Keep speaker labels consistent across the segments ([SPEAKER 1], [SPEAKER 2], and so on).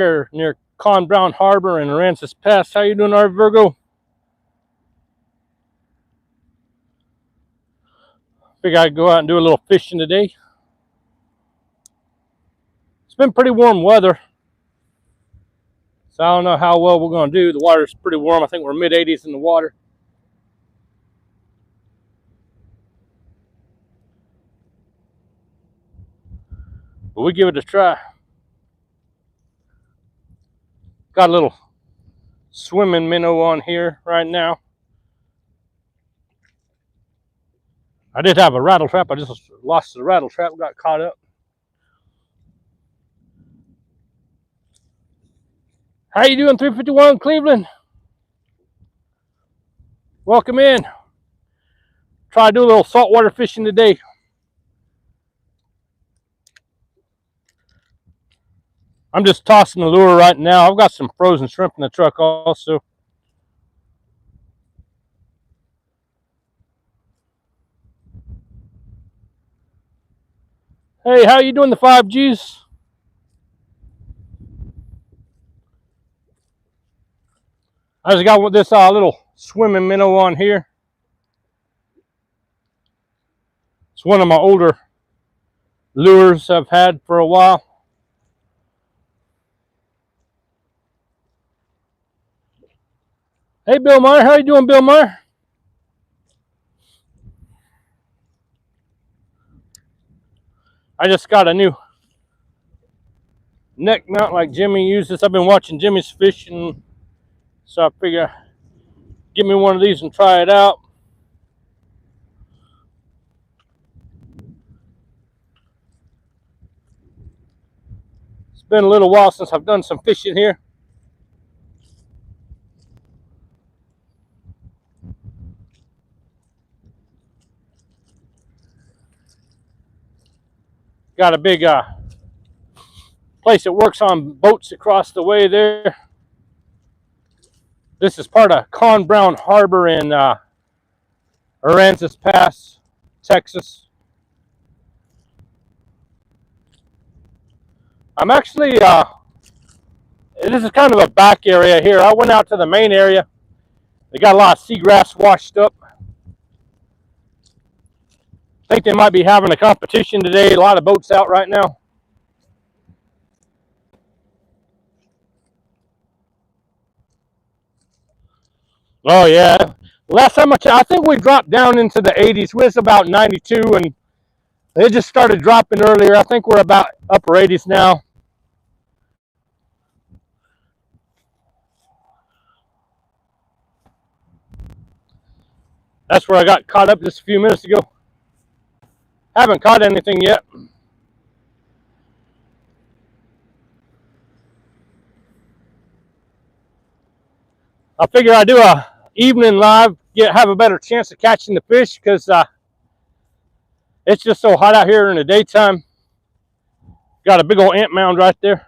[SPEAKER 1] here near Con Brown Harbor and Aransas Pass. How you doing, our Virgo? Figure I'd go out and do a little fishing today. It's been pretty warm weather, so I don't know how well we're going to do. The water's pretty warm. I think we're mid-80s in the water. But we give it a try. Got a little swimming minnow on here right now. I did have a rattle trap. I just lost the rattle trap, got caught up. How you doing, 351 Cleveland? Welcome in. Try to do a little saltwater fishing today. I'm just tossing the lure right now. I've got some frozen shrimp in the truck also. Hey, how you doing, the 5Gs? I just got this little swimming minnow on here. It's one of my older lures I've had for a while. Hey, Bill Meyer, how you doing, Bill Meyer? I just got a new neck mount like Jimmy uses. I've been watching Jimmy's fishing, so I figure give me one of these and try it out. It's been a little while since I've done some fishing here. Got a big place that works on boats across the way there. This is part of Con Brown Harbor in Aransas Pass, Texas. I'm actually, this is kind of a back area here. I went out to the main area. They got a lot of seagrass washed up. I think they might be having a competition today. A lot of boats out right now. Oh yeah. Last time I think we dropped down into the 80s. We was about 92, and they just started dropping earlier. I think we're about upper 80s now. That's where I got caught up just a few minutes ago. Haven't caught anything yet. I figure I do a evening live, have a better chance of catching the fish, because it's just so hot out here in the daytime. Got a big old ant mound right there.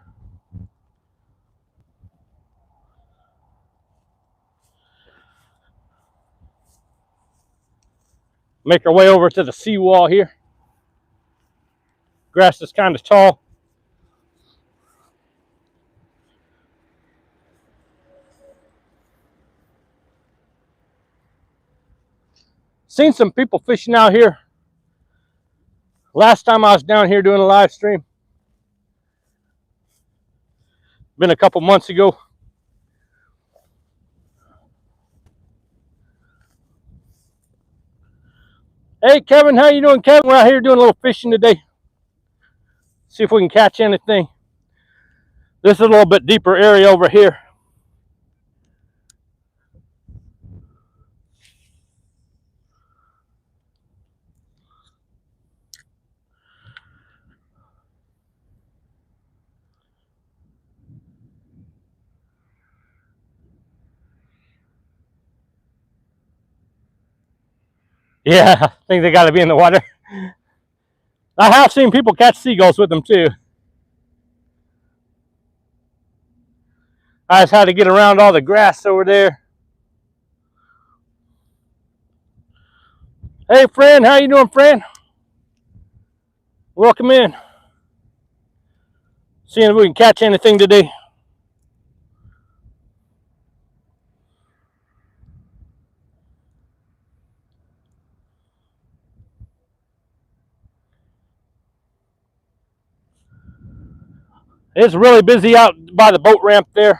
[SPEAKER 1] Make our way over to the seawall here. Grass is kind of tall. Seen some people fishing out here. Last time I was down here doing a live stream, been a couple months ago. Hey Kevin, how you doing, Kevin? We're out here doing a little fishing today. See if we can catch anything. This is a little bit deeper area over here. Yeah, I think they got to be in the water. I have seen people catch seagulls with them too. I just had to get around all the grass over there. Hey, Fran, how you doing, Fran? Welcome in. Seeing if we can catch anything today. It's really busy out by the boat ramp there.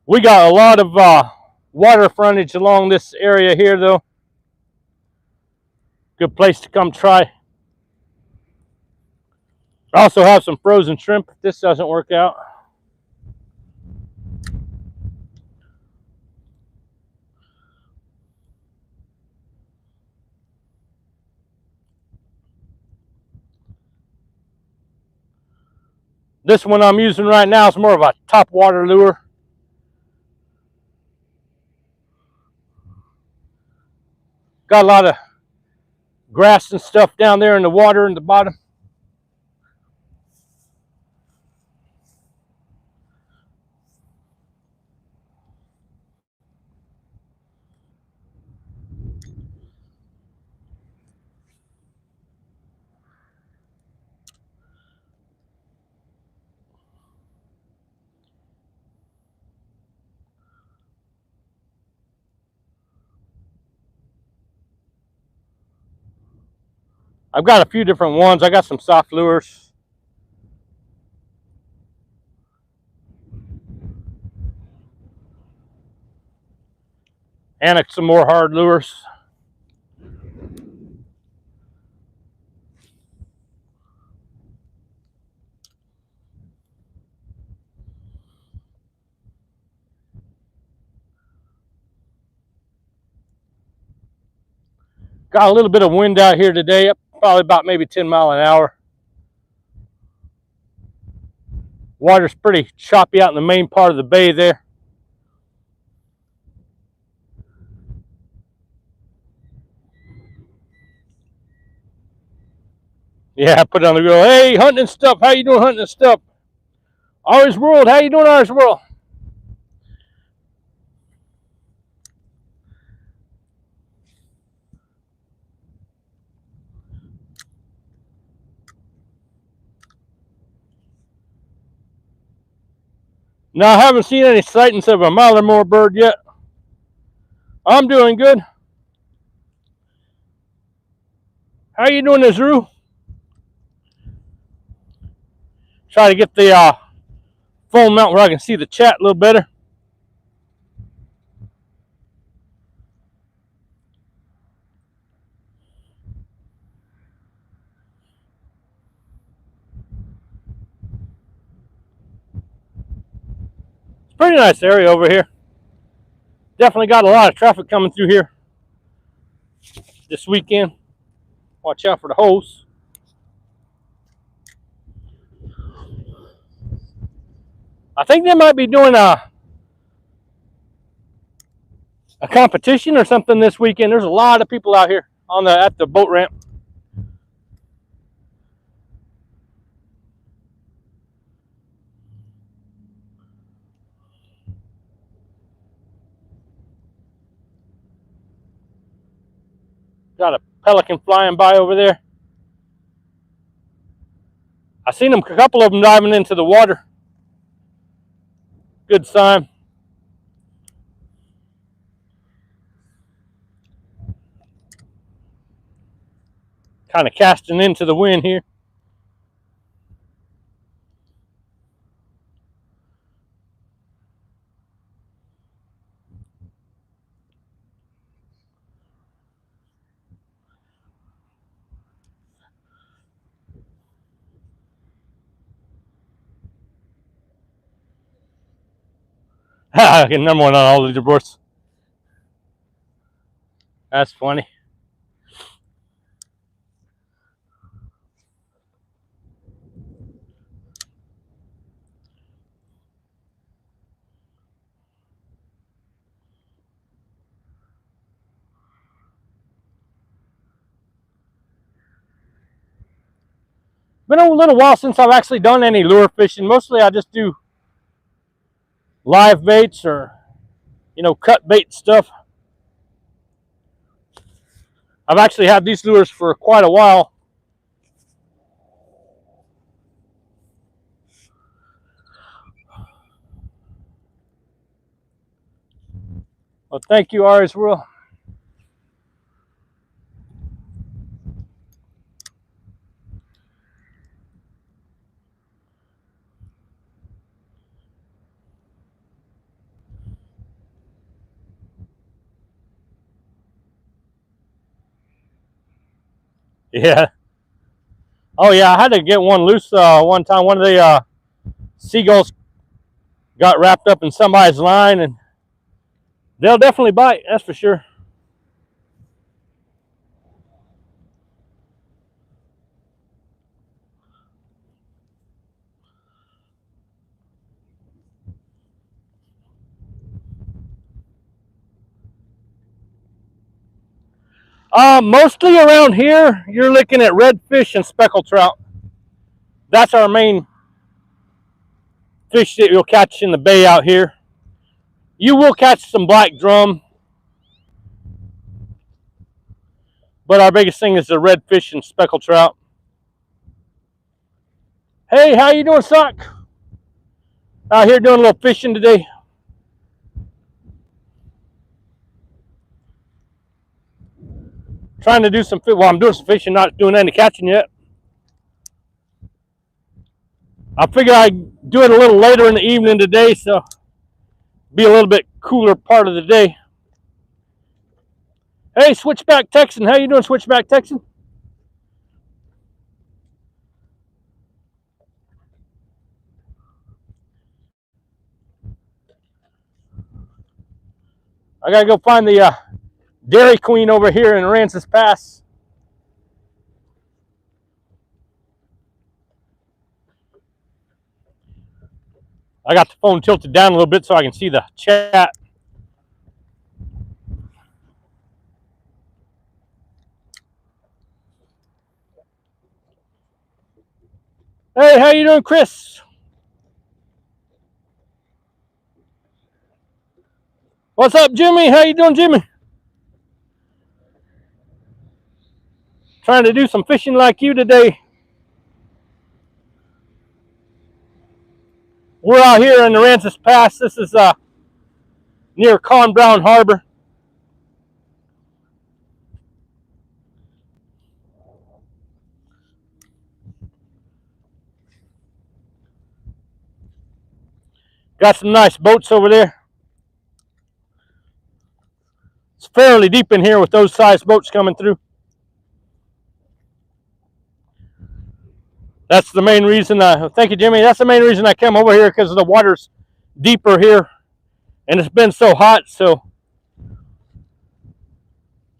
[SPEAKER 1] We got a lot of water frontage along this area here, though. Good place to come try. I also have some frozen shrimp if this doesn't work out. This one I'm using right now is more of a top water lure. Got a lot of grass and stuff down there in the water in the bottom. I've got a few different ones. I got some soft lures. And some more hard lures. Got a little bit of wind out here today, probably about maybe 10 miles an hour. Water's pretty choppy out in the main part of the bay there. Yeah, I put it on the grill. Hey, hunting and stuff. How you doing hunting and stuff? Ours World. How you doing, Ours World? No, I haven't seen any sightings of a mile or more bird yet. I'm doing good. How you doing, Azru? Try to get the phone mount where I can see the chat a little better. It's a pretty nice area over here. Definitely got a lot of traffic coming through here this weekend. Watch out for the hosts. I think they might be doing a competition or something this weekend. There's a lot of people out here at the boat ramp. Got a pelican flying by over there. I seen a couple of them diving into the water. Good sign. Kind of casting into the wind here. I get number one on all the leaderboards. That's funny. Been a little while since I've actually done any lure fishing. Mostly I just do live baits or, cut bait stuff. I've actually had these lures for quite a while. Well, thank you, Ours World. Yeah. Oh yeah, I had to get one loose one time. One of the seagulls got wrapped up in somebody's line, and they'll definitely bite. That's for sure. Mostly around here, you're looking at redfish and speckled trout. That's our main fish that you'll catch in the bay out here. You will catch some black drum, but our biggest thing is the redfish and speckled trout. Hey, how you doing, Sock? Out here doing a little fishing today. Trying to do some, well, I'm doing some fishing, not doing any catching yet. I figure I'd do it a little later in the evening today, so be a little bit cooler part of the day. Hey, Switchback Texan, how you doing, Switchback Texan? I gotta go find the Dairy Queen over here in Aransas Pass. I got the phone tilted down a little bit so I can see the chat. Hey, how you doing, Chris? What's up, Jimmy? How you doing, Jimmy? Trying to do some fishing like you today. We're out here in the Aransas Pass. This is near Con Brown Harbor. Got some nice boats over there. It's fairly deep in here with those size boats coming through. That's the main reason. Thank you, Jimmy. That's the main reason I came over here, because the water's deeper here, and it's been so hot. So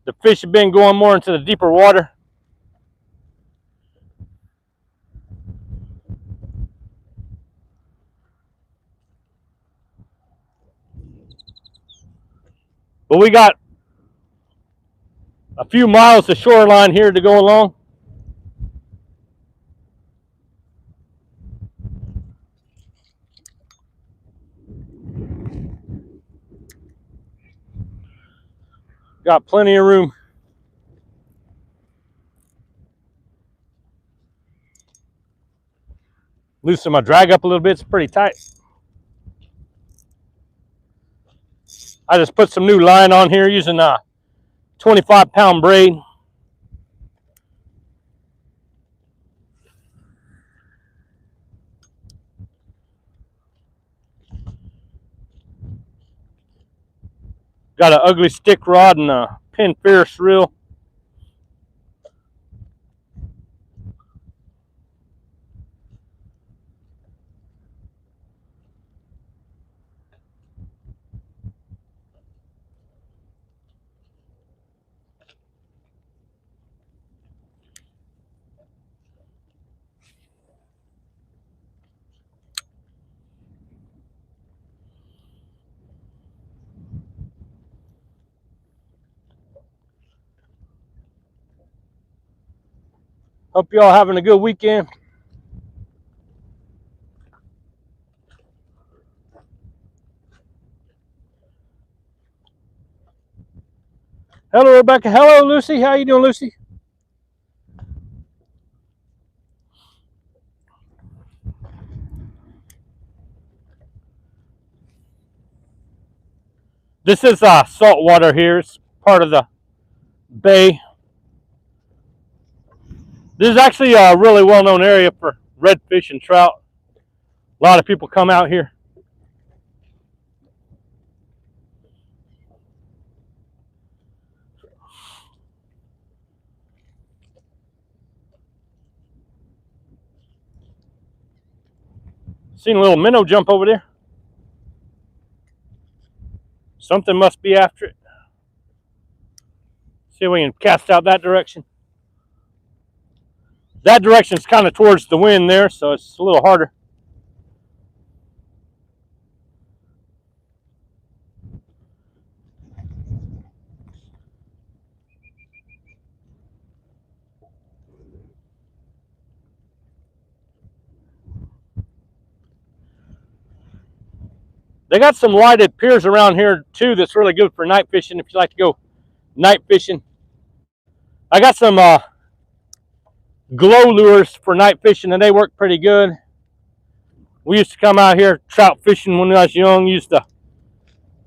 [SPEAKER 1] the fish have been going more into the deeper water. But we got a few miles of shoreline here to go along. Got plenty of room. Loosen my drag up a little bit. It's pretty tight. I just put some new line on here using a 25-pound braid. Got an ugly stick rod and a Penn Ferris reel. Hope y'all having a good weekend. Hello, Rebecca. Hello, Lucy. How you doing, Lucy? This is salt water here. It's part of the bay. This is actually a really well-known area for redfish and trout. A lot of people come out here. Seen a little minnow jump over there. Something must be after it. See if we can cast out that direction. That direction's kind of towards the wind there, so it's a little harder. They got some lighted piers around here too that's really good for night fishing if you like to go night fishing. I got some glow lures for night fishing and they work pretty good. We used to come out here trout fishing when I was young. Used the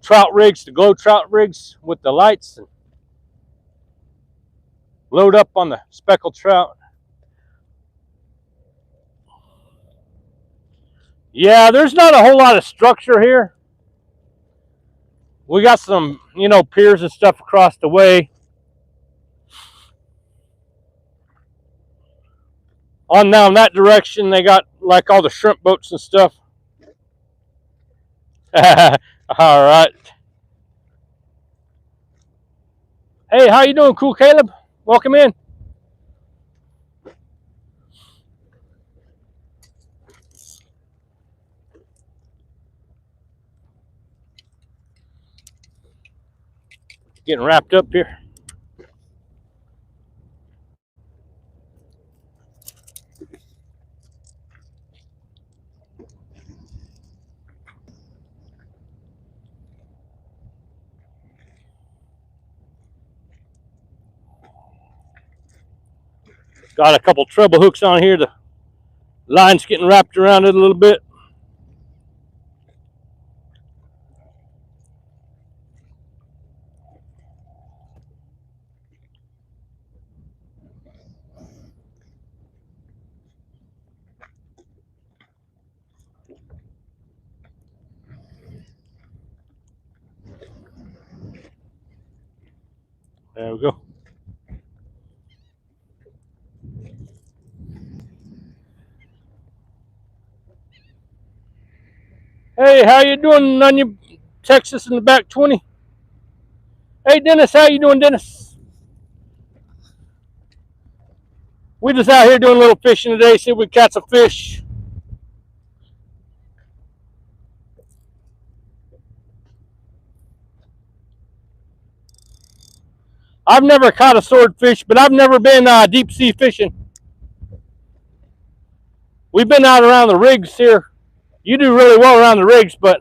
[SPEAKER 1] trout rigs, the glow trout rigs with the lights, and load up on the speckled trout. Yeah, there's not a whole lot of structure here. We got some, piers and stuff across the way. On down that direction, they got like all the shrimp boats and stuff. All right. Hey, how you doing, Cool Caleb? Welcome in. Getting wrapped up here. Got a couple treble hooks on here. The line's getting wrapped around it a little bit. There we go. Hey, how you doing on your Texas in the back 20? Hey, Dennis, how you doing, Dennis? We just out here doing a little fishing today, see if we catch a fish. I've never caught a swordfish, but I've never been deep sea fishing. We've been out around the rigs here. You do really well around the rigs, but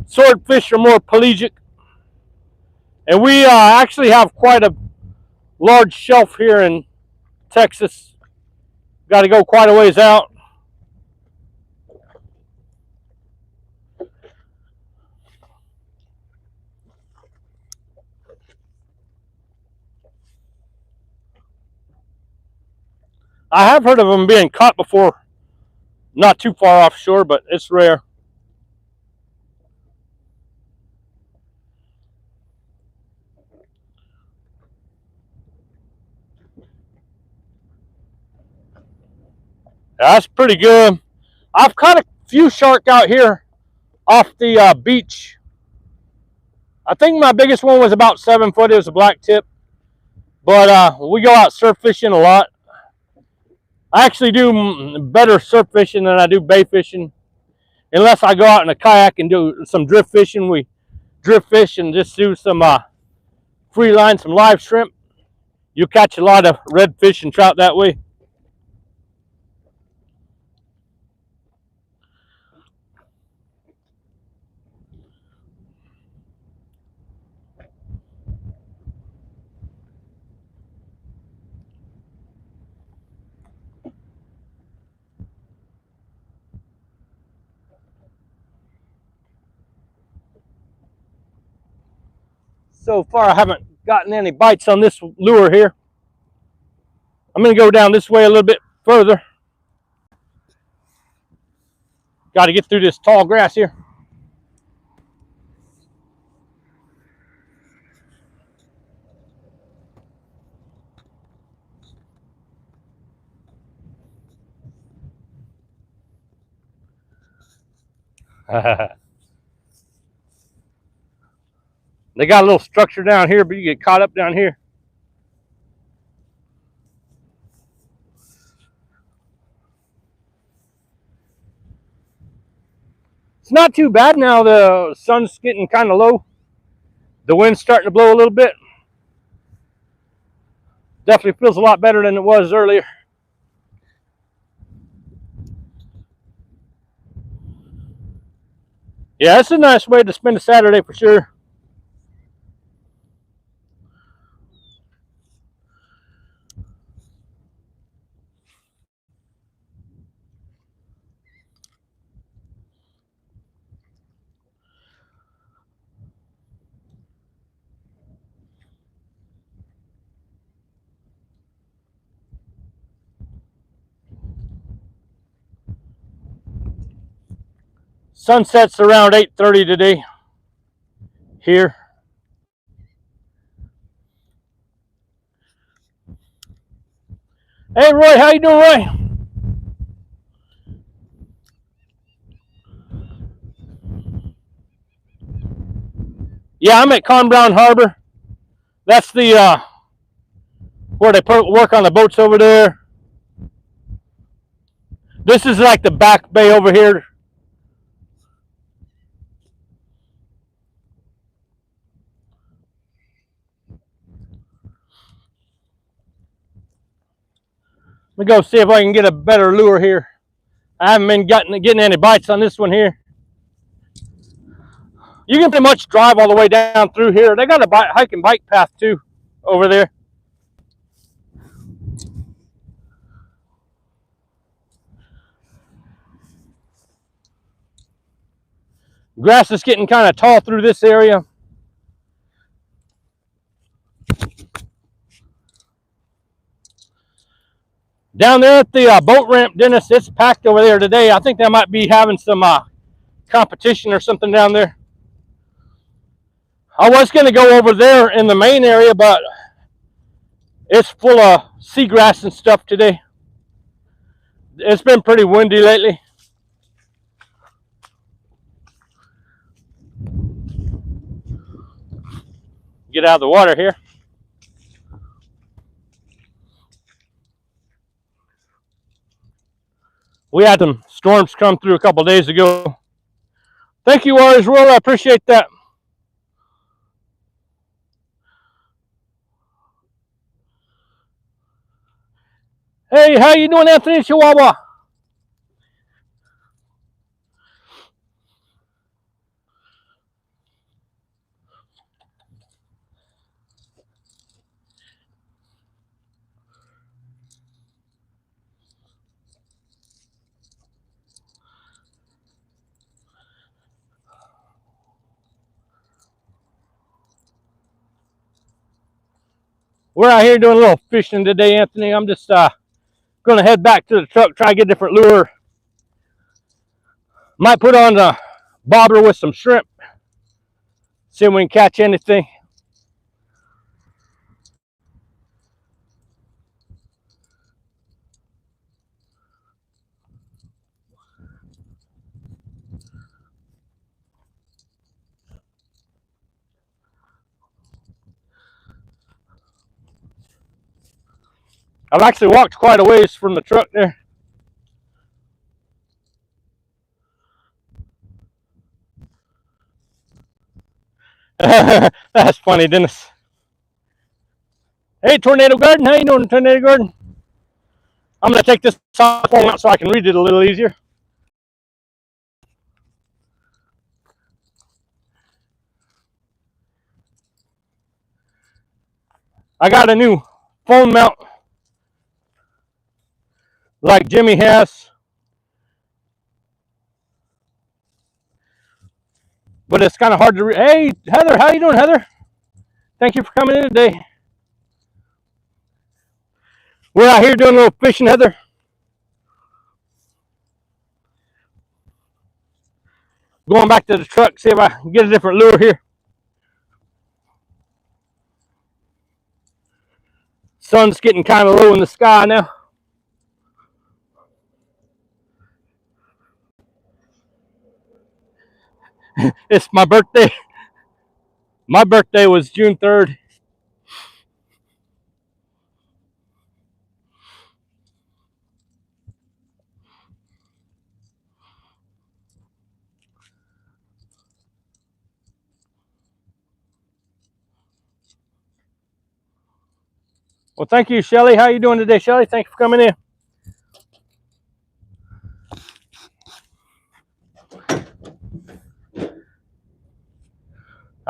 [SPEAKER 1] swordfish are more pelagic. And we actually have quite a large shelf here in Texas. Got to go quite a ways out. I have heard of them being caught before, not too far offshore, but it's rare. That's pretty good. I've caught a few shark out here off the beach. I think my biggest one was about 7 foot. It was a black tip. But we go out surf fishing a lot. I actually do better surf fishing than I do bay fishing. Unless I go out in a kayak and do some drift fishing. We drift fish and just do some free line, some live shrimp. You catch a lot of redfish and trout that way. So far, I haven't gotten any bites on this lure here. I'm going to go down this way a little bit further. Got to get through this tall grass here. They got a little structure down here, but you get caught up down here. It's not too bad now. The sun's getting kind of low. The wind's starting to blow a little bit. Definitely feels a lot better than it was earlier. Yeah, it's a nice way to spend a Saturday for sure. Sunset's around 8:30 today here. Hey Roy, how you doing, Roy? Yeah, I'm at Con Brown Harbor. That's the where they work on the boats over there. This is like the back bay over here. Let me go see if I can get a better lure here. I haven't been getting any bites on this one here. You can pretty much drive all the way down through here. They got a hike and bike path too over there. Grass is getting kind of tall through this area. Down there at the boat ramp, Dennis, it's packed over there today. I think they might be having some competition or something down there. I was going to go over there in the main area, but it's full of seagrass and stuff today. It's been pretty windy lately. Get out of the water here. We had some storms come through a couple days ago. Thank you, Warriors World. I appreciate that. Hey, how you doing, Anthony Chihuahua? We're out here doing a little fishing today, Anthony. I'm just going to head back to the truck, try to get a different lure. Might put on a bobber with some shrimp. See if we can catch anything. I've actually walked quite a ways from the truck there. That's funny, Dennis. Hey, Tornado Garden, how you doing, Tornado Garden? I'm going to take this phone out so I can read it a little easier. I got a new phone mount like Jimmy has. But it's kind of hard to read. Hey, Heather, how you doing, Heather? Thank you for coming in today. We're out here doing a little fishing, Heather. Going back to the truck, see if I can get a different lure here. Sun's getting kind of low in the sky now. It's my birthday. My birthday was June 3rd. Well, thank you, Shelly. How you doing today, Shelly? Thanks for coming in.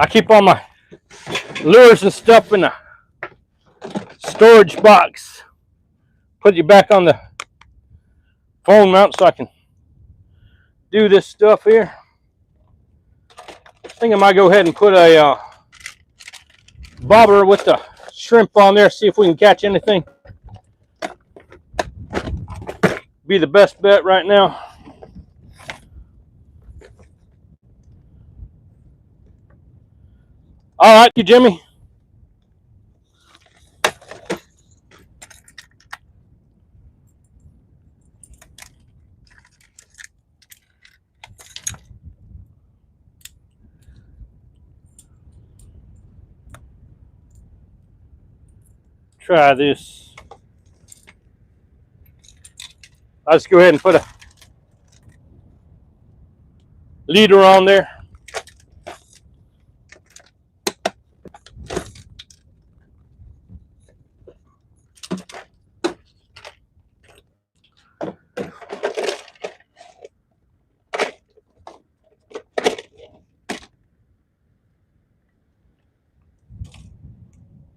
[SPEAKER 1] I keep all my lures and stuff in a storage box. Put you back on the phone mount so I can do this stuff here. I think I might go ahead and put a bobber with the shrimp on there, see if we can catch anything. Be the best bet right now. All right, you Jimmy. Try this. I'll just go ahead and put a leader on there.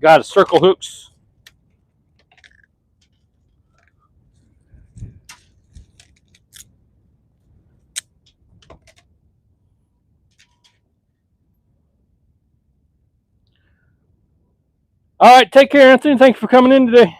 [SPEAKER 1] Got a circle hooks. All right, take care, Anthony. Thanks for coming in today.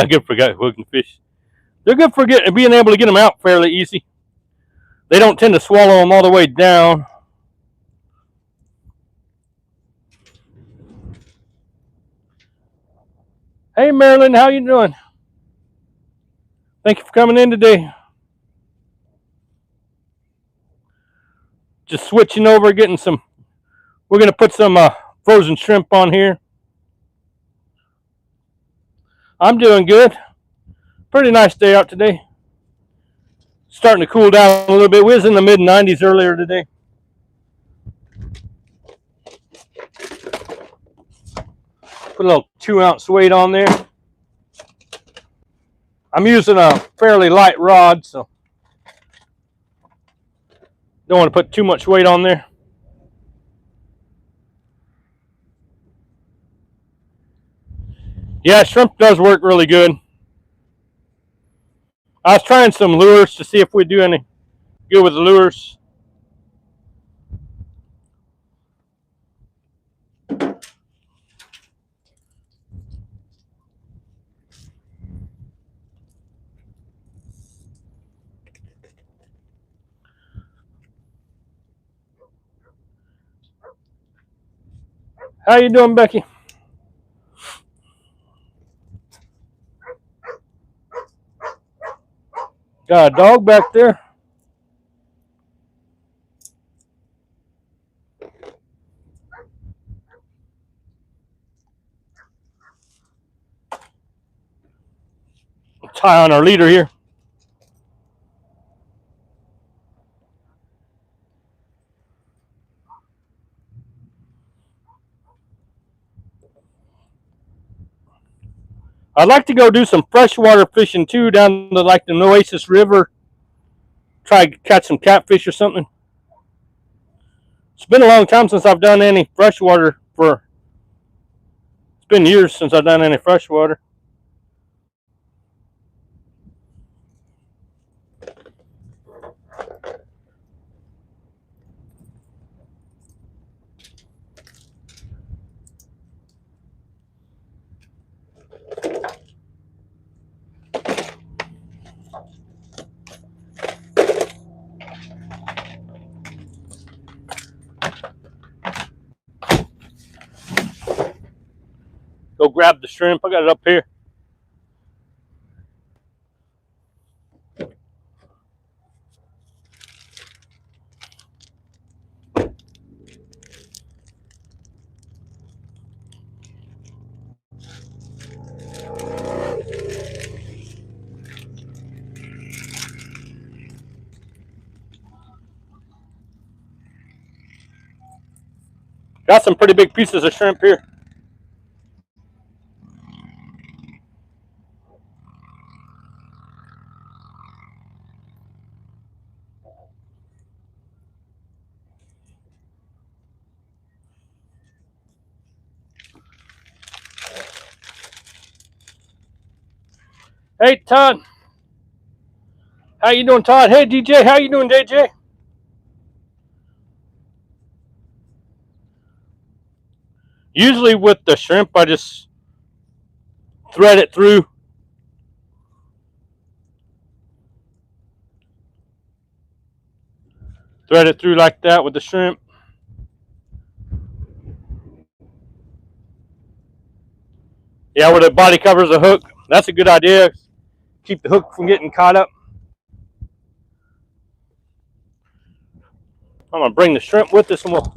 [SPEAKER 1] Good for hooking fish. They're good for being able to get them out fairly easy. They don't tend to swallow them all the way down. Hey, Marilyn, how you doing? Thank you for coming in today. Just switching over, getting some. We're going to put some frozen shrimp on here. I'm doing good. Pretty nice day out today. Starting to cool down a little bit. We was in the mid 90s earlier today. Put a little 2-ounce weight on there. I'm using a fairly light rod, so don't want to put too much weight on there. Yeah, shrimp does work really good. I was trying some lures to see if we do any good with the lures. How you doing, Becky? Got a dog back there. Tie on our leader here. I'd like to go do some freshwater fishing too down to like the Nueces River. Try to catch some catfish or something. It's been a long time since I've done any freshwater it's been years since I've done any freshwater. go grab the shrimp. I got it up here. Got some pretty big pieces of shrimp here. Hey, Todd. How you doing, Todd? Hey, DJ. How you doing, DJ? Usually with the shrimp, I just thread it through. Thread it through like that with the shrimp. Yeah, where the body covers the hook. That's a good idea. Keep the hook from getting caught up. I'm going to bring the shrimp with us and we'll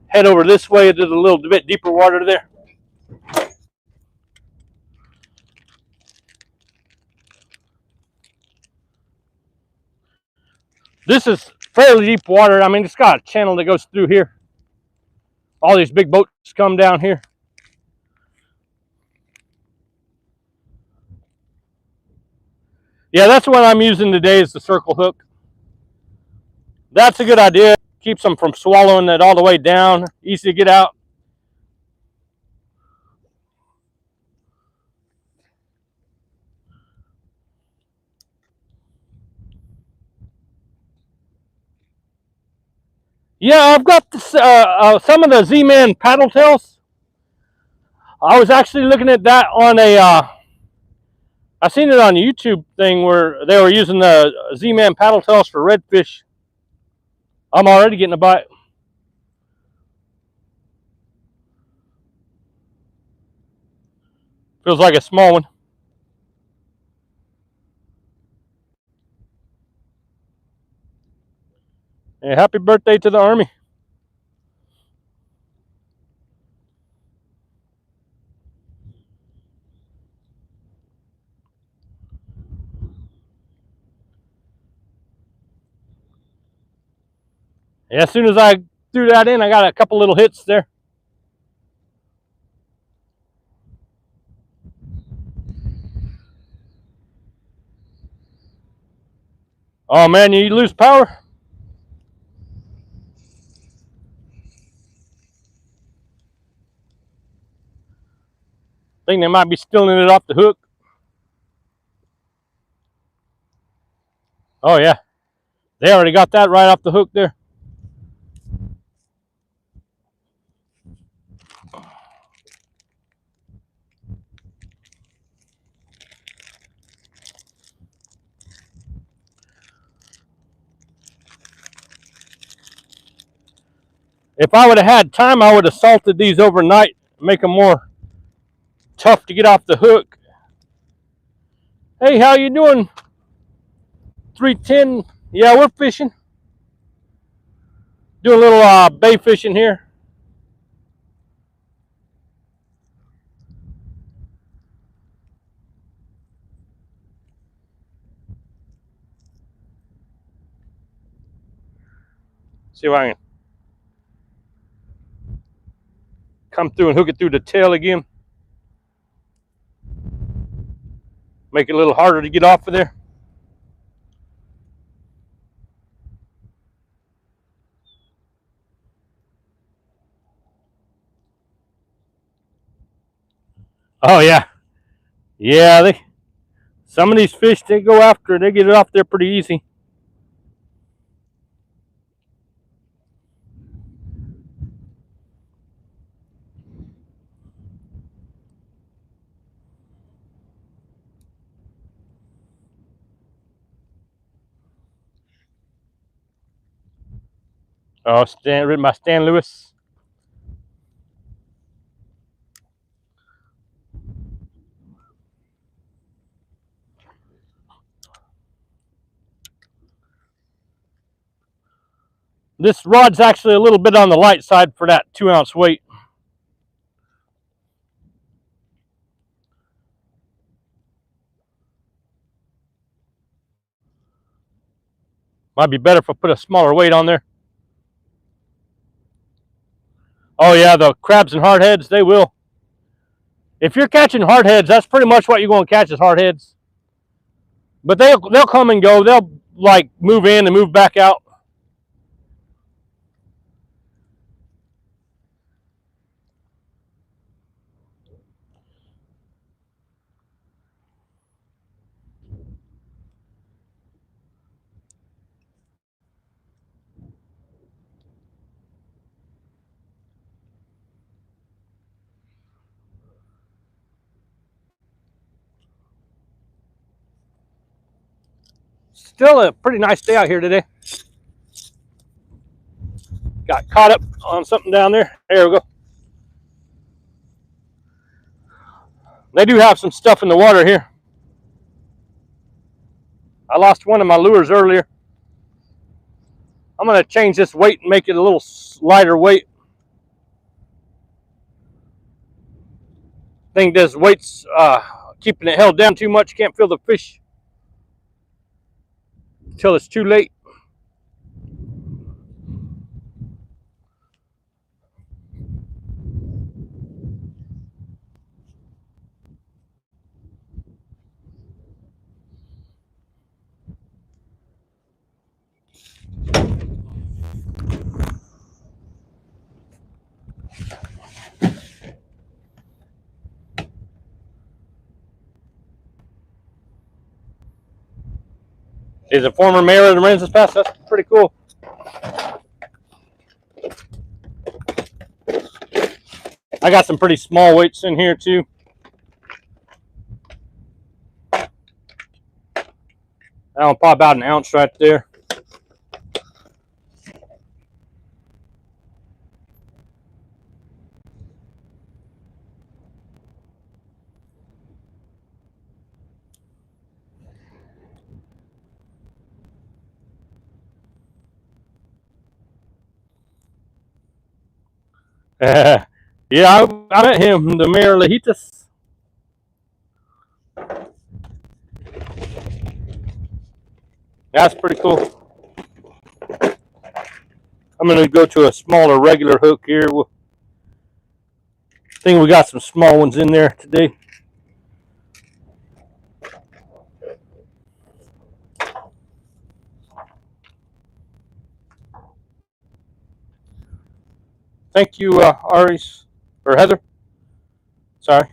[SPEAKER 1] head over this way to the little bit deeper water there. This is fairly deep water. I mean, it's got a channel that goes through here. All these big boats come down here. Yeah, that's what I'm using today is the circle hook. That's a good idea. Keeps them from swallowing it all the way down. Easy to get out. Yeah, I've got this, some of the Z-Man paddle tails. I was actually looking at that on a, I seen it on a YouTube thing where they were using the Z-Man paddle tails for redfish. I'm already getting a bite. Feels like a small one. Hey, happy birthday to the Army. Yeah, as soon as I threw that in, I got a couple little hits there. Oh man, you lose power? Think they might be stealing it off the hook. Oh yeah, they already got that right off the hook there. If I would have had time, I would have salted these overnight, make them more tough to get off the hook. Hey, how you doing? 310. Yeah, we're fishing. Doing a little bay fishing here. See if I can come through and hook it through the tail again. Make it a little harder to get off of there. Oh yeah, yeah. Some of these fish they go after, they get it off there pretty easy. Oh, written by Stan Lewis. This rod's actually a little bit on the light side for that 2-ounce weight. Might be better if I put a smaller weight on there. Oh yeah, the crabs and hardheads, they will. If you're catching hardheads, that's pretty much what you're going to catch is hardheads. But they'll come and go. They'll like move in and move back out. Still a pretty nice day out here today. Got caught up on something down there. There we go. They do have some stuff in the water here. I lost one of my lures earlier. I'm going to change this weight and make it a little lighter weight. I think this weight's keeping it held down too much. Can't feel the fish until it's too late. He's a former mayor of the Aransas Pass. That's pretty cool. I got some pretty small weights in here too. That'll probably about an ounce right there. Yeah, I met him, the mayor of Lajitas. That's pretty cool. I'm going to go to a smaller regular hook here. I think we got some small ones in there today. Thank you, Aries, or Heather. Sorry.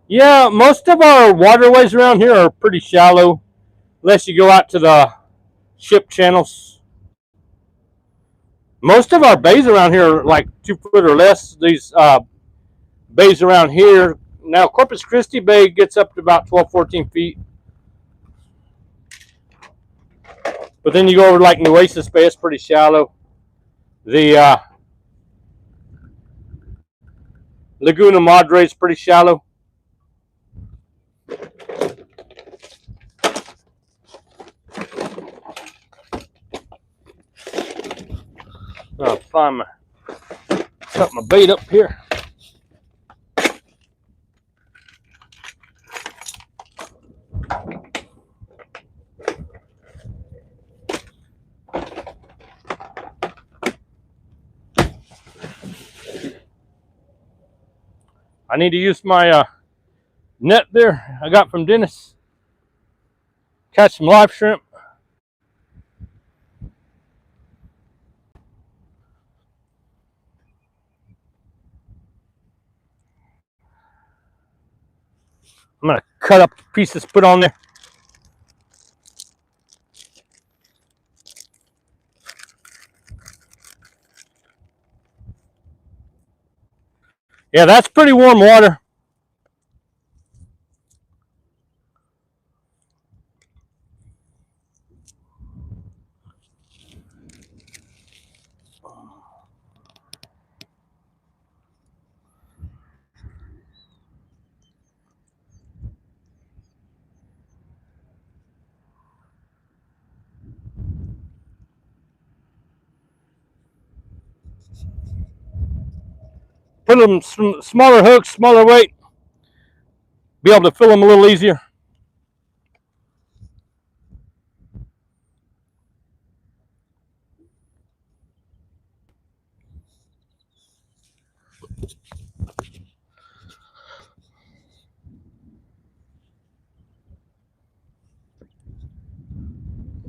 [SPEAKER 1] Yeah, most of our waterways around here are pretty shallow, unless you go out to the ship channels. Most of our bays around here are like 2 foot or less. These bays around here, now Corpus Christi Bay gets up to about 12, 14 feet. But then you go over like Nueces Bay, it's pretty shallow. The Laguna Madre is pretty shallow. I'll find cut my bait up here. I need to use my net there I got from Dennis. Catch some live shrimp. I'm going to cut up pieces, put on there. Yeah, that's pretty warm water. put them some smaller hooks, smaller weight, be able to fill them a little easier.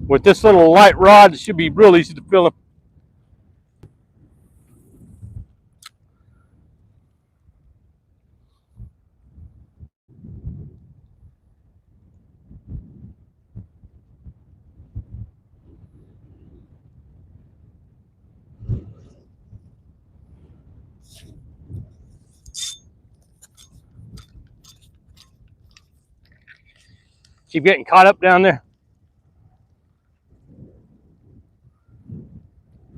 [SPEAKER 1] With this little light rod, it should be real easy to fill them. Keep getting caught up down there.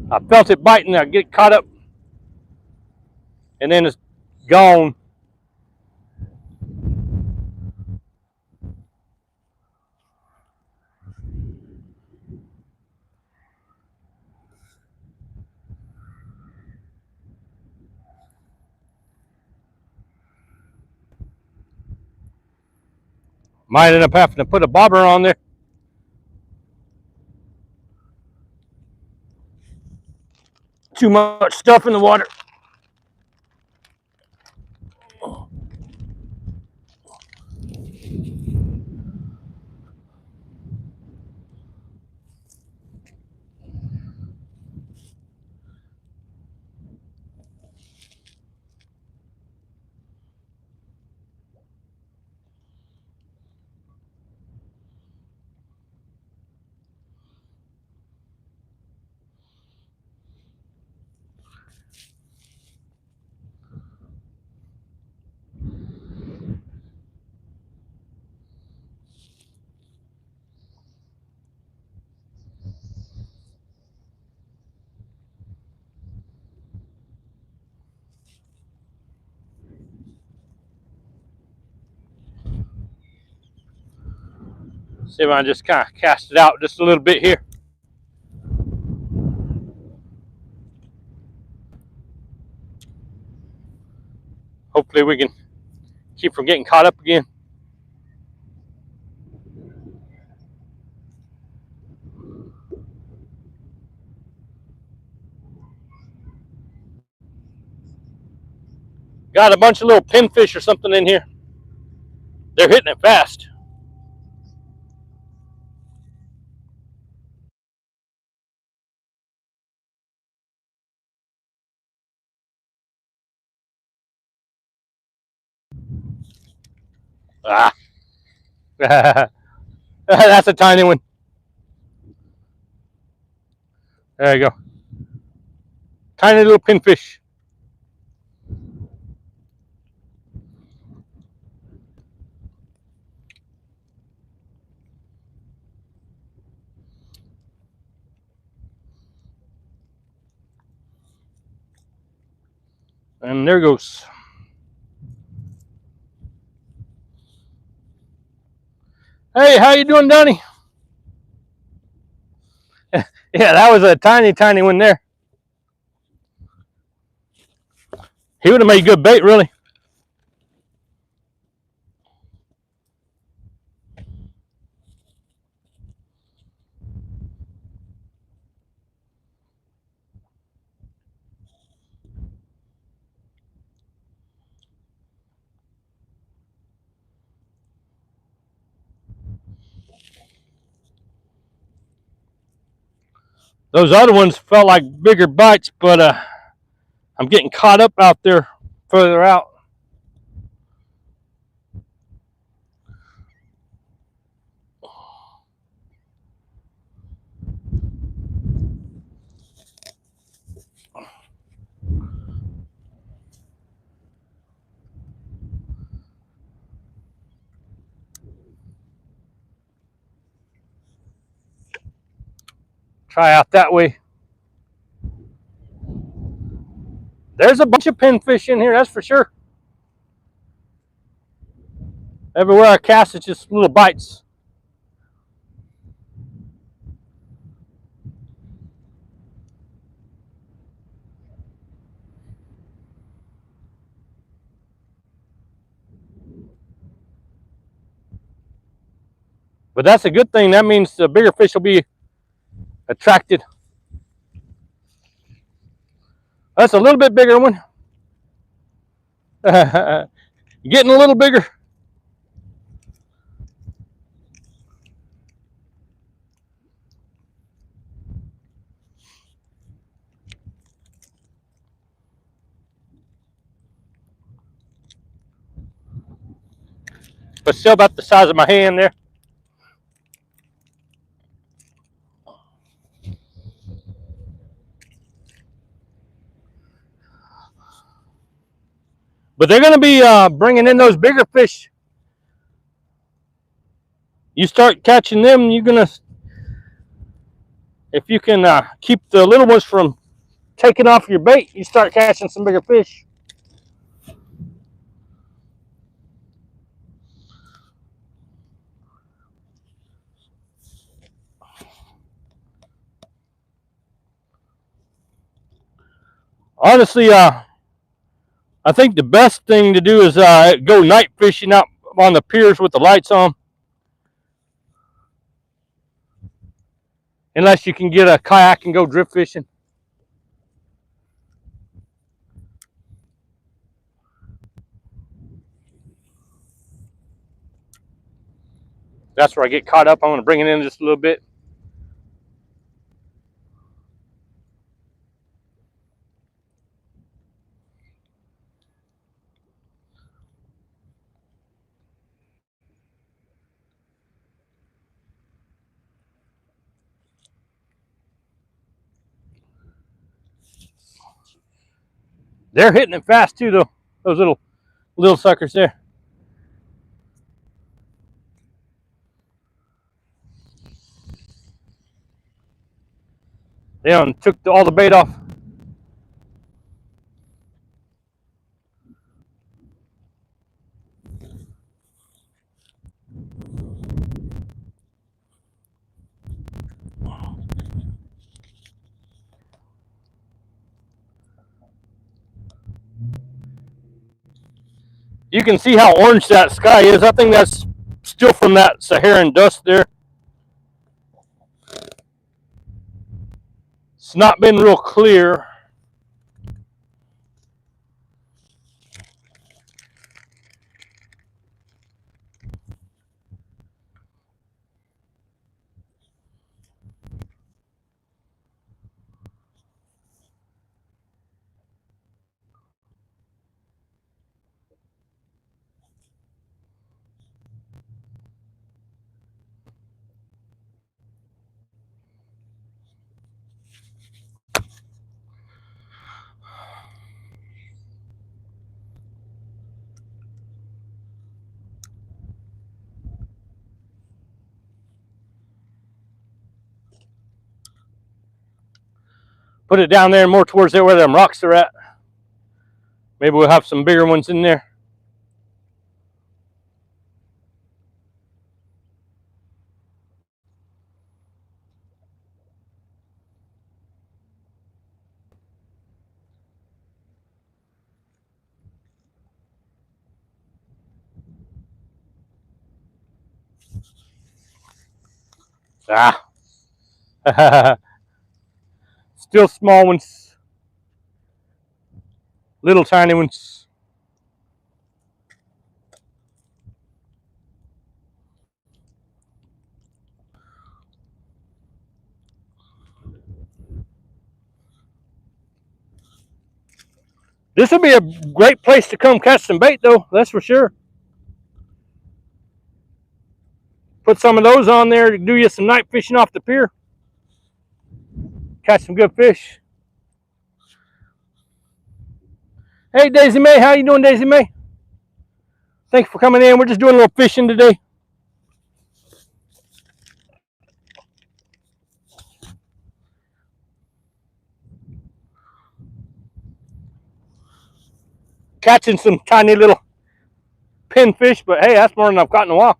[SPEAKER 1] I felt it biting, I get caught up, and then it's gone. Might end up having to put a bobber on there. Too much stuff in the water. See if I just kind of cast it out just a little bit here. Hopefully we can keep from getting caught up again. Got a bunch of little pinfish or something in here. They're hitting it fast. Ah. That's a tiny one. There you go. Tiny little pinfish. And there goes. Hey, how you doing, Donnie? Yeah, that was a tiny, tiny one there. He would have made good bait, really. Those other ones felt like bigger bites, but I'm getting caught up out there further out. Try out that way. There's a bunch of pinfish in here, that's for sure. Everywhere I cast, it's just little bites. But that's a good thing. That means the bigger fish will be attracted. That's a little bit bigger one. Getting a little bigger. But still about the size of my hand there. But they're going to be bringing in those bigger fish. You start catching them, you're going to, if you can keep the little ones from taking off your bait, you start catching some bigger fish. Honestly, I think the best thing to do is go night fishing out on the piers with the lights on. Unless you can get a kayak and go drift fishing. That's where I get caught up. I'm going to bring it in just a little bit. They're hitting it fast too, though. Those little suckers there. They took all the bait off. You can see how orange that sky is. I think that's still from that Saharan dust there. It's not been real clear. Put it down there more towards there where them rocks are at. Maybe we'll have some bigger ones in there. Ah. Still small ones. Little tiny ones. This would be a great place to come catch some bait, though. That's for sure. Put some of those on there to do you some night fishing off the pier. Catch some good fish. Hey, Daisy May. How you doing, Daisy May? Thanks for coming in. We're just doing a little fishing today. Catching some tiny little pinfish, but hey, that's more than I've caught in a while.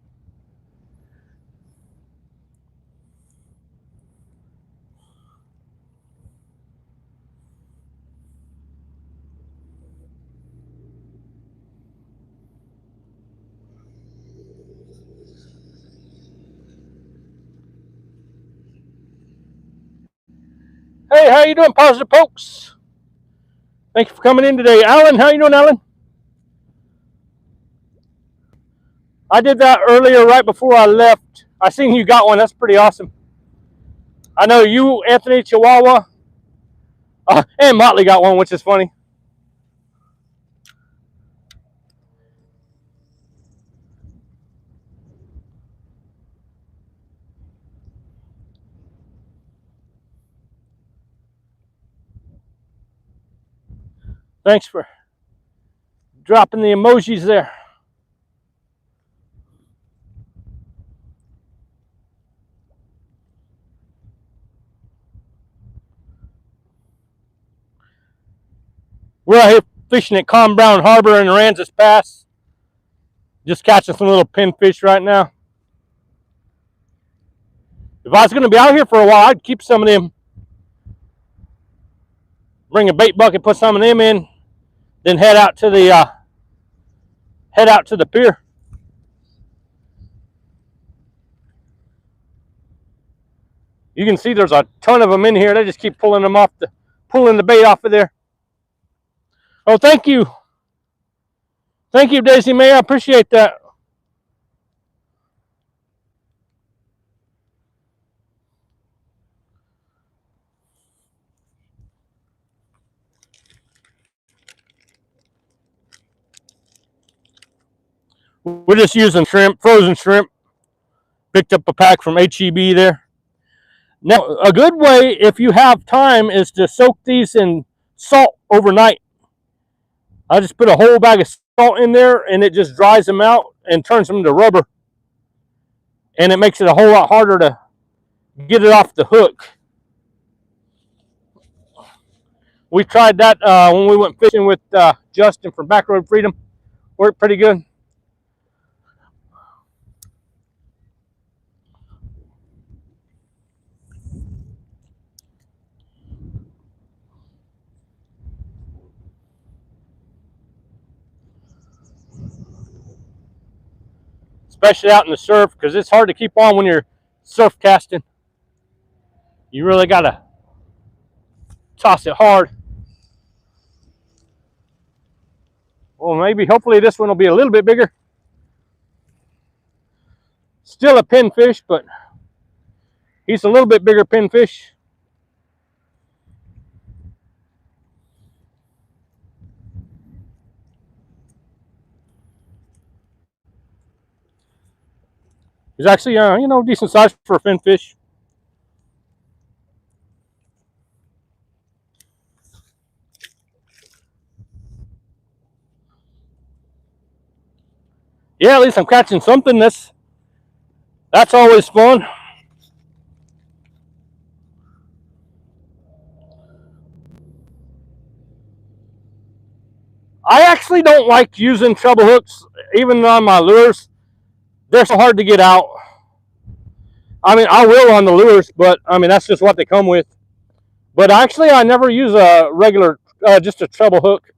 [SPEAKER 1] Hey, how you doing, Positive Pokes? Thank you for coming in today. Alan, how you doing, Alan? I did that earlier right before I left. I seen you got one. That's pretty awesome. I know you, Anthony Chihuahua, and Motley got one, which is funny. Thanks for dropping the emojis there. We're out here fishing at Calm Brown Harbor in Aransas Pass. Just catching some little pinfish right now. If I was going to be out here for a while, I'd keep some of them. Bring a bait bucket, put some of them in, then head out to the pier. You can see there's a ton of them in here. They just keep pulling the bait off of there. Oh, thank you. Thank you, Daisy May. I appreciate that. We're just using shrimp, frozen shrimp. Picked up a pack from HEB there. Now, a good way, if you have time, is to soak these in salt overnight. I just put a whole bag of salt in there, and it just dries them out and turns them into rubber. And it makes it a whole lot harder to get it off the hook. We tried that when we went fishing with Justin from Backroad Freedom. Worked pretty good. Especially out in the surf, because it's hard to keep on when you're surf casting. You really got to toss it hard. Well, maybe, hopefully this one will be a little bit bigger. Still a pinfish, but he's a little bit bigger pinfish. He's actually, decent size for a pinfish. Yeah, at least I'm catching something. That's always fun. I actually don't like using treble hooks, even on my lures. They're so hard to get out. I mean, I will on the lures, but I mean, that's just what they come with. But actually, I never use a regular, just a treble hook.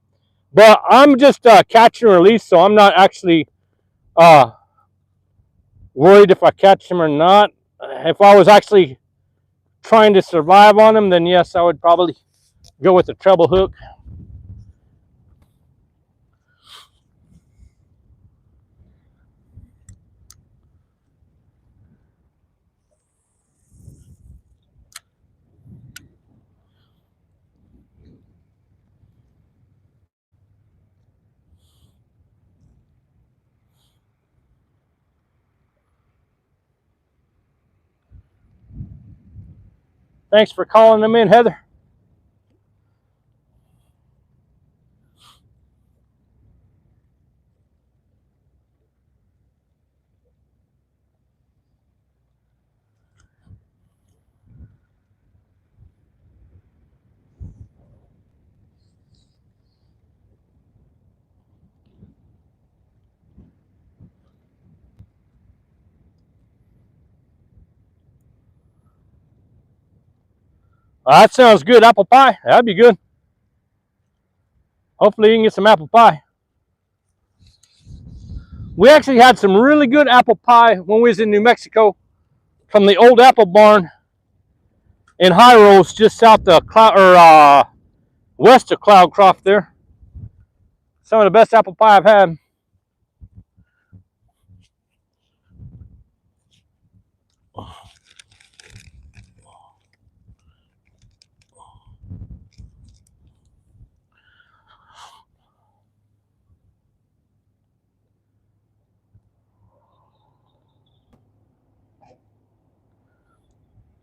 [SPEAKER 1] But I'm just catch and release, so I'm not actually worried if I catch them or not. If I was actually trying to survive on them, then yes, I would probably go with the treble hook. Thanks for calling them in, Heather. That sounds good. Apple pie. That'd be good. Hopefully you can get some apple pie. We actually had some really good apple pie when we was in New Mexico from the old apple barn. in High Rolls, just south of west of Cloudcroft there. Some of the best apple pie I've had.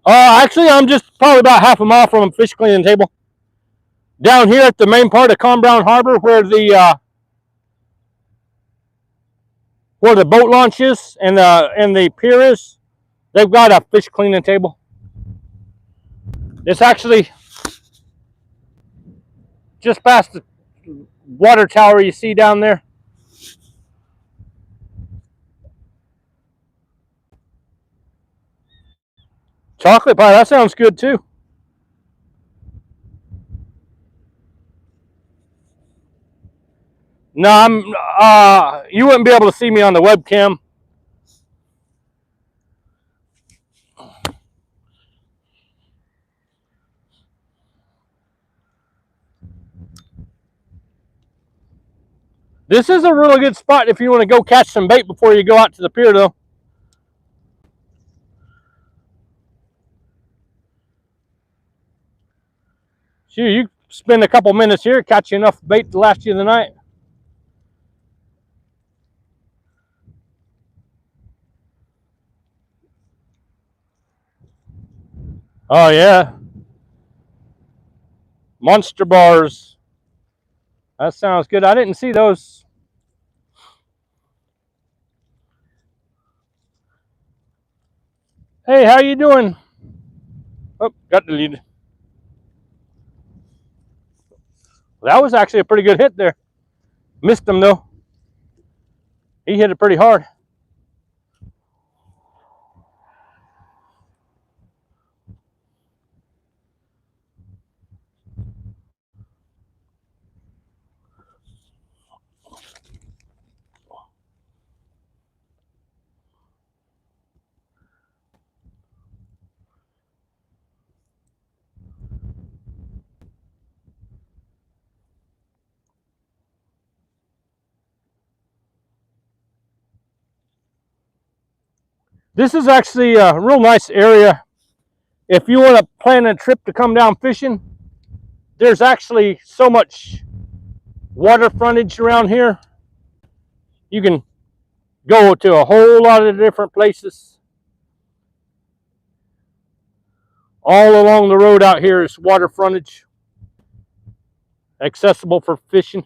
[SPEAKER 1] Actually, I'm just probably about half a mile from a fish cleaning table. Down here at the main part of Con Brown Harbor, where the boat launch is and the pier is, they've got a fish cleaning table. It's actually just past the water tower you see down there. Chocolate pie, that sounds good too. No, you wouldn't be able to see me on the webcam. This is a really good spot if you want to go catch some bait before you go out to the pier, though. Shoot, you spend a couple minutes here, catch you enough bait to last you the night. Oh, yeah. Monster bars. That sounds good. I didn't see those. Hey, how you doing? Oh, got deleted. That was actually a pretty good hit there. Missed him, though. He hit it pretty hard. This is actually a real nice area. If you want to plan a trip to come down fishing, there's actually so much water frontage around here. You can go to a whole lot of different places. All along the road out here is water frontage, accessible for fishing.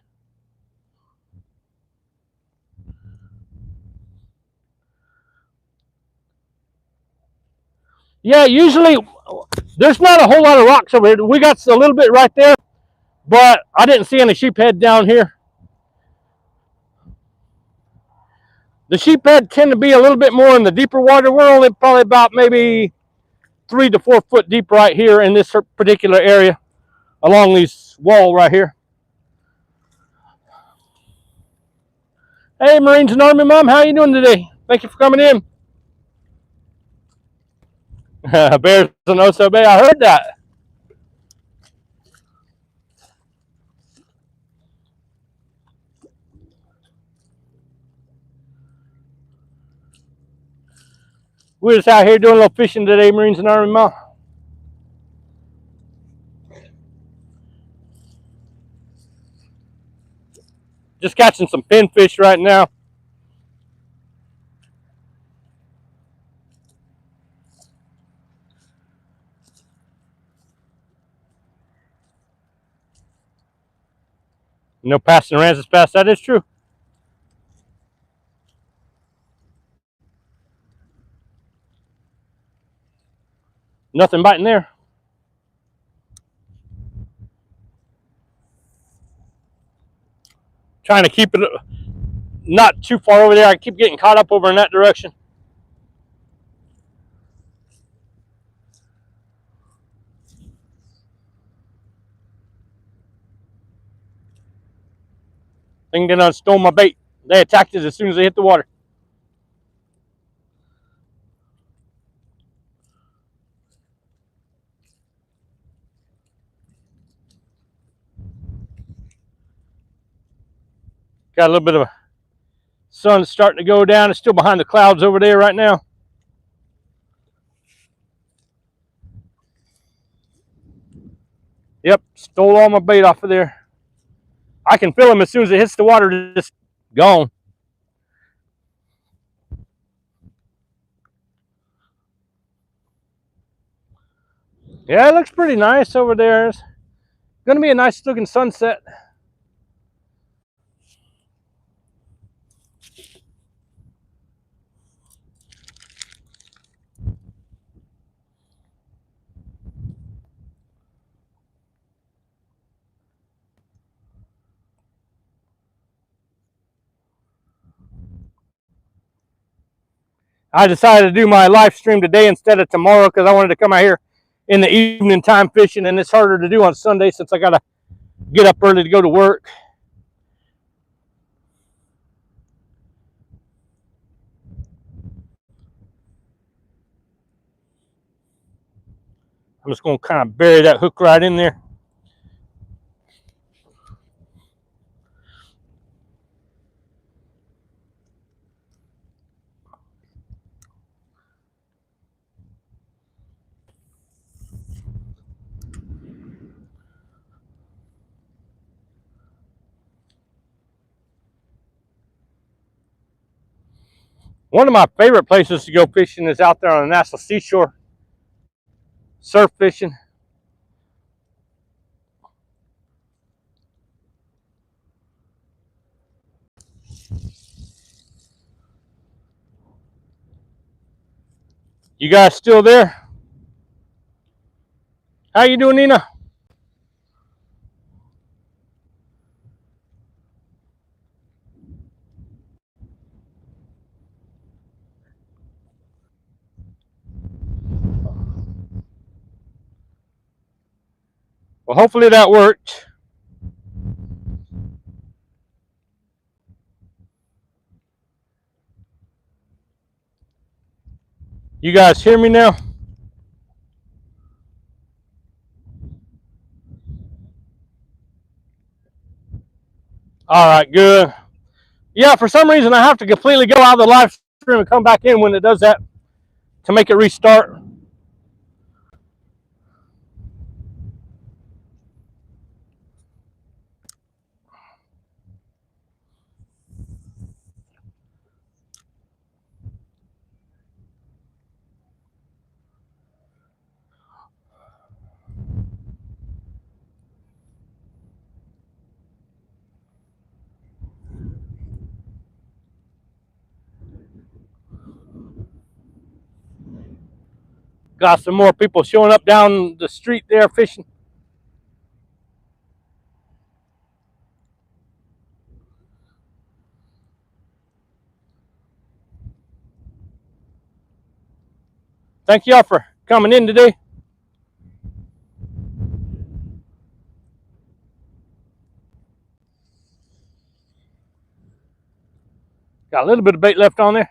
[SPEAKER 1] Yeah, usually there's not a whole lot of rocks over here. We got a little bit right there, but I didn't see any sheephead down here. The sheephead tend to be a little bit more in the deeper water. We're only probably about maybe 3 to 4 foot deep right here in this particular area along this wall right here. Hey, Marines and Army Mom, how you doing today? Thank you for coming in. Bears in Oso Bay, I heard that. We're just out here doing a little fishing today, Marines and Army Mom. Just catching some pinfish right now. No passing Aransas Pass, that is true. Nothing biting there. Trying to keep it not too far over there. I keep getting caught up over in that direction. They done stole my bait. They attacked it as soon as they hit the water. Got a little bit of a sun starting to go down. It's still behind the clouds over there right now. Yep, stole all my bait off of there. I can feel them as soon as it hits the water, just gone. Yeah, it looks pretty nice over there. It's going to be a nice looking sunset. I decided to do my live stream today instead of tomorrow because I wanted to come out here in the evening time fishing, and it's harder to do on Sunday since I got to get up early to go to work. I'm just going to kind of bury that hook right in there. One of my favorite places to go fishing is out there on the Nassau Seashore, surf fishing. You guys still there? How you doing, Nina? Well, hopefully that worked. You guys hear me now? All right, good. Yeah, for some reason I have to completely go out of the live stream and come back in when it does that to make it restart. Got some more people showing up down the street there fishing. Thank y'all for coming in today. Got a little bit of bait left on there.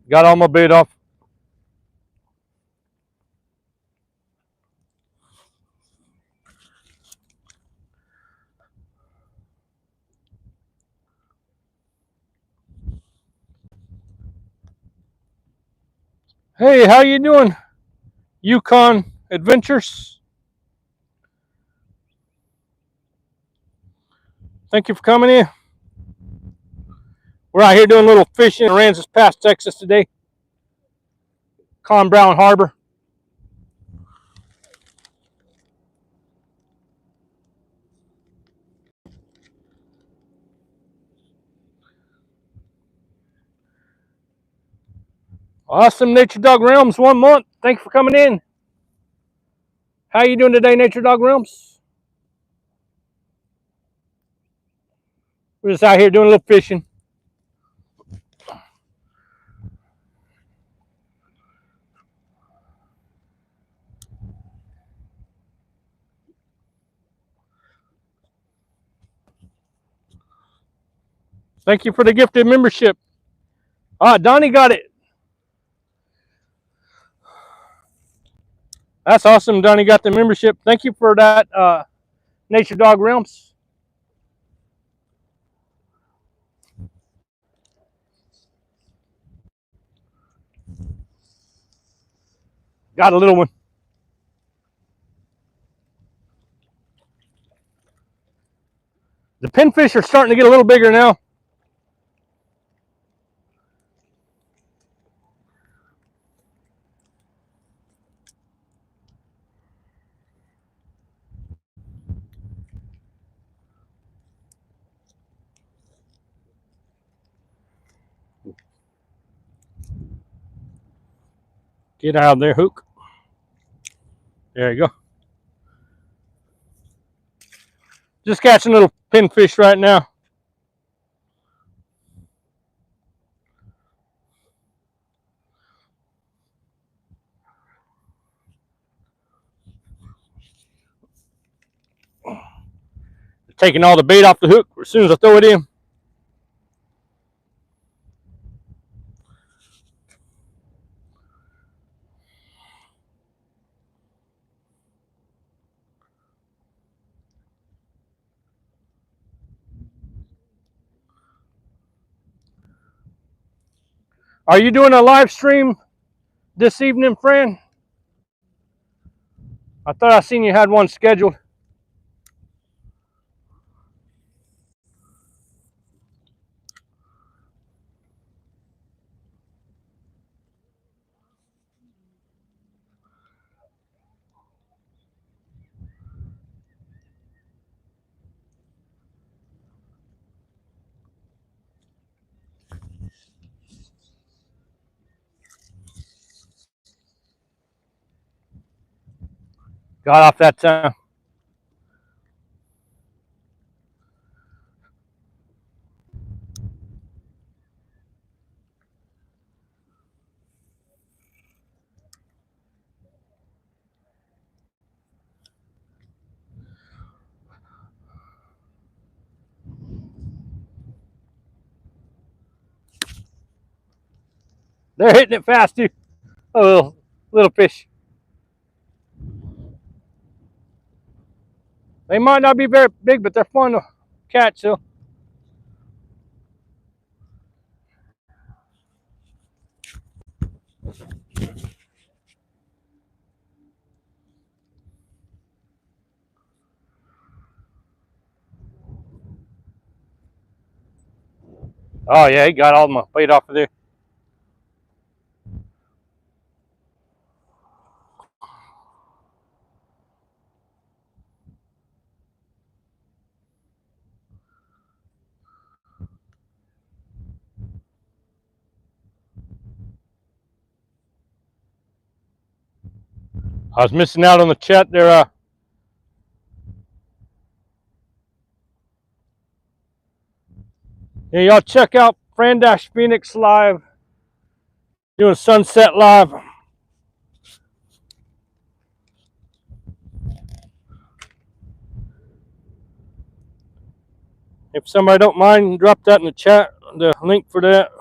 [SPEAKER 1] Got all my bait off. Hey, how you doing, Yukon Adventures? Thank you for coming in. We're out here doing a little fishing in Aransas Pass, Texas today. Con Brown Harbor. Awesome Nature Dog Realms, 1 month. Thanks for coming in. How you doing today, Nature Dog Realms? We're just out here doing a little fishing. Thank you for the gifted membership. Donnie got it. That's awesome. Donnie got the membership. Thank you for that, Nature Dog Realms. Got a little one. The pinfish are starting to get a little bigger now. Get out of there, Hook. There you go. Just catching little pinfish right now. Taking all the bait off the hook as soon as I throw it in. Are you doing a live stream this evening, friend? I thought I seen you had one scheduled. Got off that time. They're hitting it fast, too. Oh, little fish. They might not be very big, but they're fun to catch, so. Oh, yeah, he got all my bait off of there. I was missing out on the chat there. Yeah, y'all check out Fran Dash Phoenix live, doing Sunset Live. If somebody don't mind, drop that in the chat, the link for that.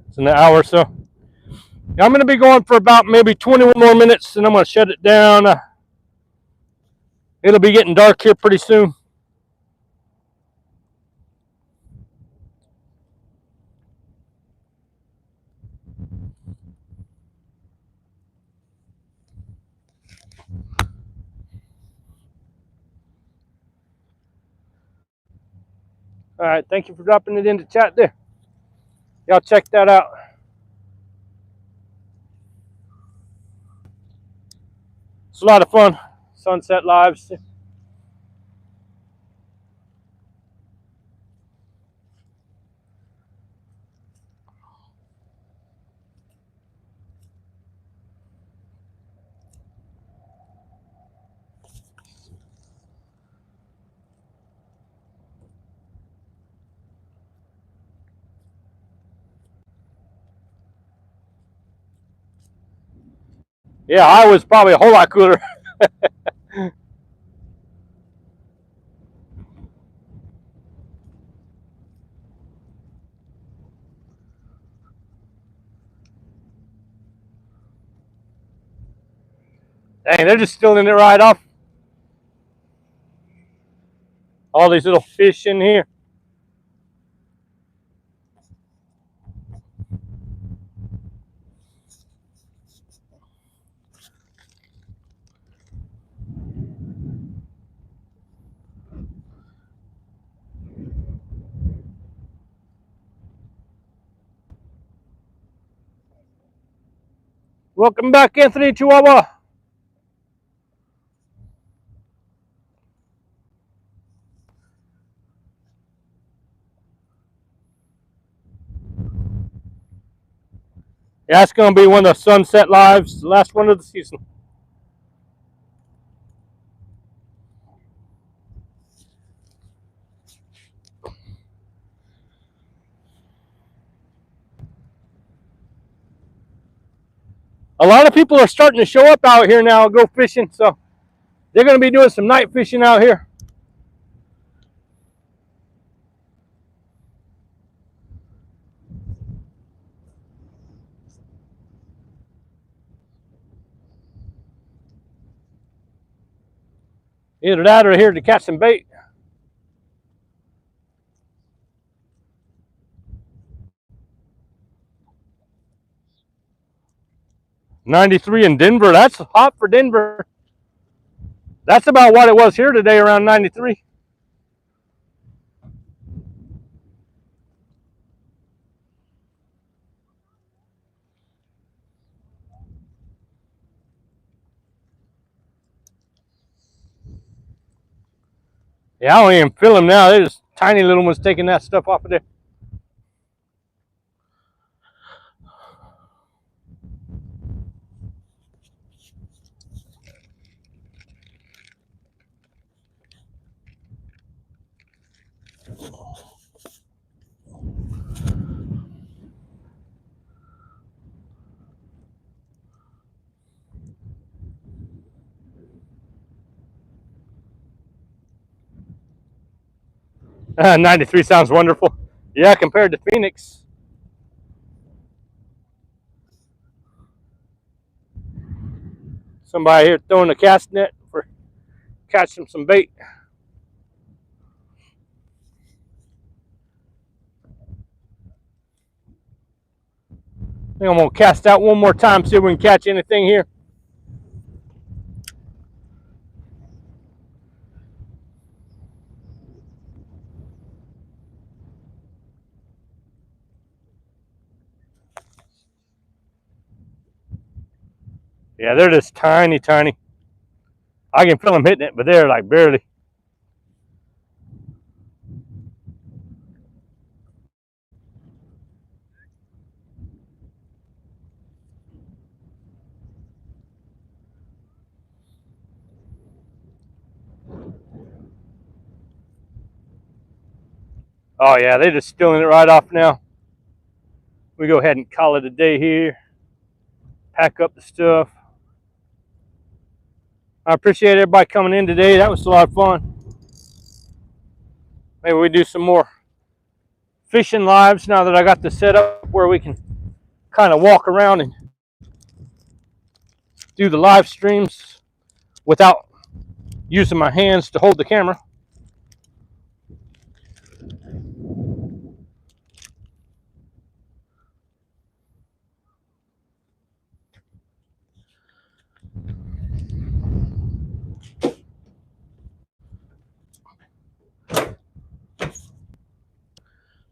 [SPEAKER 1] It's in an hour or so. I'm going to be going for about maybe 21 more minutes, and I'm going to shut it down. It'll be getting dark here pretty soon. All right, thank you for dropping it in the chat there. Y'all check that out. It's a lot of fun. Sunset Lives. Yeah, Iowa's probably a whole lot cooler. Dang, they're just stealing it right off. All these little fish in here. Welcome back, Anthony Chihuahua. Yeah, that's going to be one of the sunset lives, the last one of the season. A lot of people are starting to show up out here now and go fishing, so they're going to be doing some night fishing out here. Either that or here to catch some bait. '93 in Denver. That's hot for Denver. That's about what it was here today, around 93. Yeah, I don't even feel them now. They're just tiny little ones taking that stuff off of there. '93 sounds wonderful. Yeah, compared to Phoenix. Somebody here throwing a cast net for catching some bait. I think I'm going to cast out one more time, see if we can catch anything here. Yeah, they're just tiny, tiny. I can feel them hitting it, but they're like barely. Oh yeah, they're just stealing it right off now. We go ahead and call it a day here. Pack up the stuff. I appreciate everybody coming in today. That was a lot of fun. Maybe we do some more fishing lives now that I got this set up where we can kind of walk around and do the live streams without using my hands to hold the camera.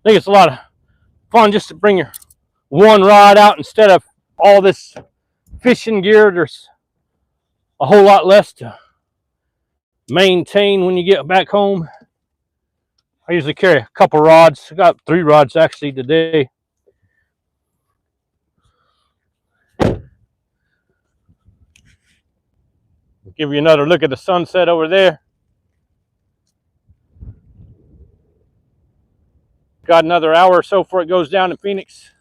[SPEAKER 1] I think it's a lot of fun just to bring your one rod out instead of all this fishing gear. There's a whole lot less to maintain when you get back home. I usually carry a couple rods. I got 3 rods actually today. I'll give you another look at the sunset over there. Got another hour or so before it goes down in Phoenix.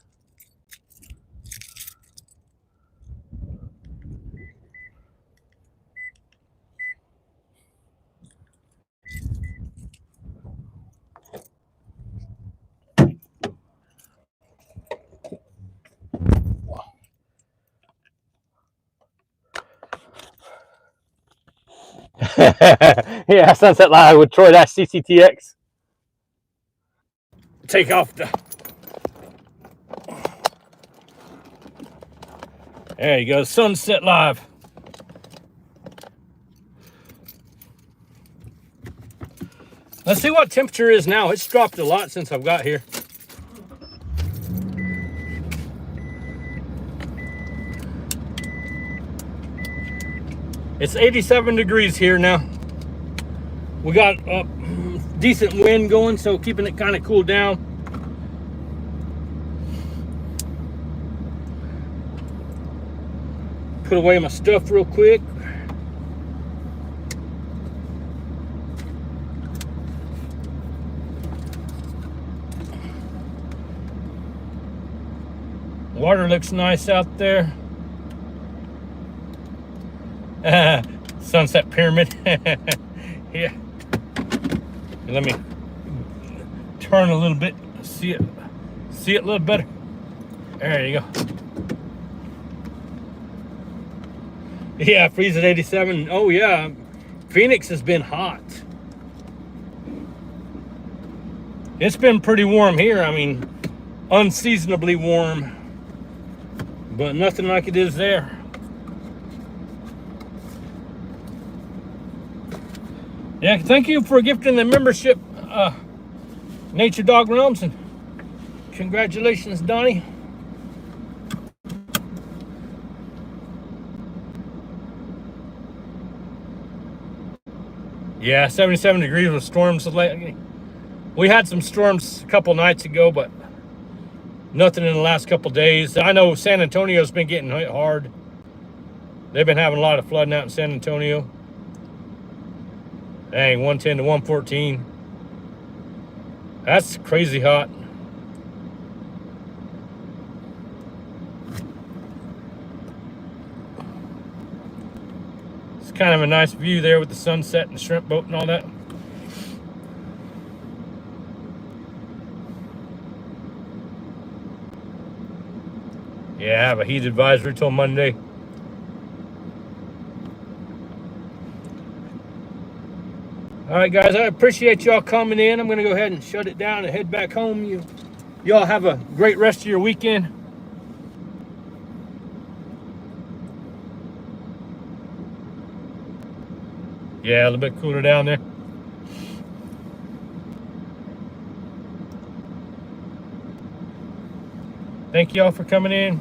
[SPEAKER 1] Yeah, Sunset Live with Troy Dash CCTX. Take off the. There you go, Sunset Live. Let's see what temperature is now. It's dropped a lot since I've got here. It's 87 degrees here now. We got a decent wind going, so keeping it kind of cooled down. Put away my stuff real quick. Water looks nice out there. Sunset Pyramid. Yeah. Let me turn a little bit. See it a little better. There you go. Yeah, freeze at 87. Oh yeah, Phoenix has been hot. It's been pretty warm here. I mean, unseasonably warm, but nothing like it is there. Yeah, thank you for gifting the membership, Nature Dog Realms, and congratulations, Donnie. Yeah, 77 degrees with storms. We had some storms a couple nights ago, but nothing in the last couple days. I know San Antonio's been getting hit hard. They've been having a lot of flooding out in San Antonio. Dang, 110 to 114. That's crazy hot. It's kind of a nice view there with the sunset and the shrimp boat and all that. Yeah, I have a heat advisory till Monday. All right, guys, I appreciate y'all coming in. I'm going to go ahead and shut it down and head back home. Y'all have a great rest of your weekend. Yeah, a little bit cooler down there. Thank y'all for coming in.